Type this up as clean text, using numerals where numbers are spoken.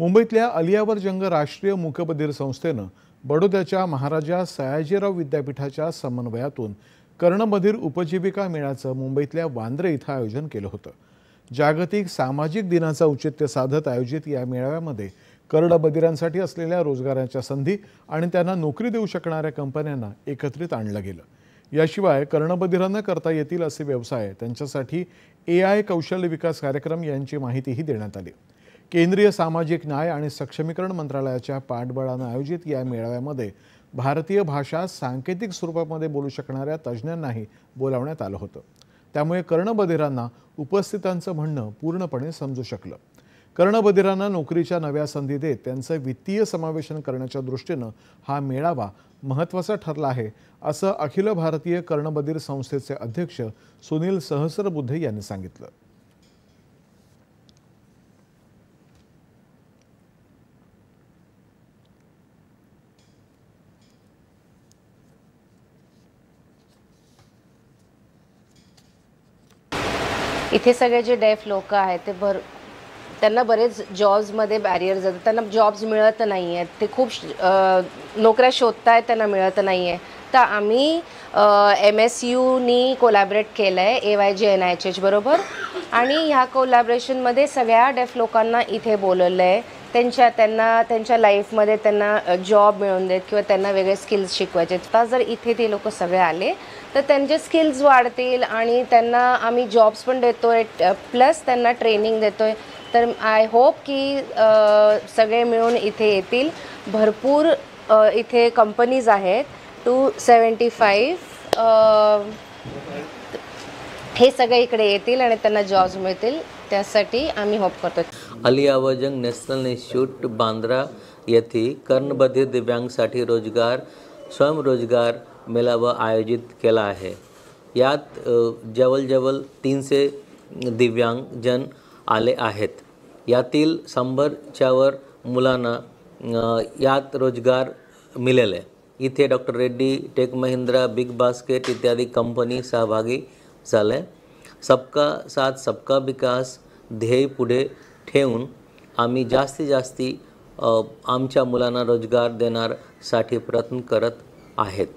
मुंबईतल्या अलियावर जंग राष्ट्रीय मूकबधीर संस्थेनं बडोद्याच्या महाराजा सयाजीराव विद्यापीठाच्या समन्वयातून कर्णबधीर उपजीविका मेळ्याचं मुंबईतल्या वांद्रे इथं आयोजन केलं होतं। जागतिक सामाजिक दिनाचं औचित्य साधत आयोजित या मेळाव्यामध्ये कर्णबधिरांसाठी असलेल्या रोजगाराच्या संधी आणि त्यांना नोकरी देऊ शकणाऱ्या कंपन्यांना एकत्रित आणलं गेलं। याशिवाय कर्णबधिरांना करता येतील असे व्यवसाय, त्यांच्यासाठी AI कौशल्य विकास कार्यक्रम यांची माहितीही देण्यात आली। केंद्रीय सामाजिक न्याय आणि सक्षमीकरण मंत्रालयाच्या पाठबळाने आयोजित या मेळाव्यामध्ये भारतीय भाषा सांकेतिक स्वरूपामध्ये बोलू शकणाऱ्या तज्ज्ञांनाही बोलावण्यात आलं होतं। त्यामुळे कर्णबधिरांना उपस्थितांचं म्हणणं पूर्णपणे समजू शकलं। कर्णबधिरांना नोकरीच्या नव्या संधी देत त्यांचं वित्तीय समावेशन करण्याच्या दृष्टीनं हा मेळावा महत्त्वाचा ठरला आहे, असं अखिल भारतीय कर्णबधीर संस्थेचे अध्यक्ष सुनील सहस्रबुद्धे यांनी सांगितलं। इथे सगळे जे डेफ लोक आहेत ते त्यांना बरेच जॉब्समध्ये बॅरियर्स आहेत, त्यांना जॉब्स मिळत नाही आहेत, ते खूप नोकऱ्या शोधतायत, त्यांना मिळत नाही आहे। तर आम्ही MSUनी कोलॅबरेट केलं आहे AYJ-NIHH बरोबर, आणि ह्या कोलॅबरेशनमध्ये सगळ्या डेफ लोकांना इथे बोलवलं आहे। त्यांना त्यांच्या लाईफमध्ये त्यांना जॉब मिळवून देत किंवा त्यांना वेगळे स्किल्स शिकवायचे। तर जर इथे ते लोक सगळे आले तर त्यांचे स्किल्स वाढतील आणि त्यांना आम्ही जॉब्स पण देतोय, प्लस त्यांना ट्रेनिंग देतोय। तर आय होप की सगळे मिळून इथे येतील। भरपूर इथे कंपनीज आहेत 275, हे सगळे इकडे येतील आणि त्यांना जॉब्स मिळतील, त्यासाठी आम्ही होप करतो। अलियावर जंग नॅशनल इन्स्टिट्यूट बांद्रा येथे कर्णबधिर दिव्यांगांसाठी स्वयंरोजगार मेळावा आयोजित केला आहे। यात जवळजवळ 300 दिव्यांगजन आले आहेत। यातील 100च्या वर मुलांना यात रोजगार मिळेल। इथे doctor Reddy, tech Mahindra, big basket इत्यादी कंपनी सहभागी झाले। सबका साथ सबका विकास ध्येय पुढे ठेवून आम्ही जास्तीत आमच्या मुलांना रोजगार देण्यासाठी प्रयत्न करत आहेत।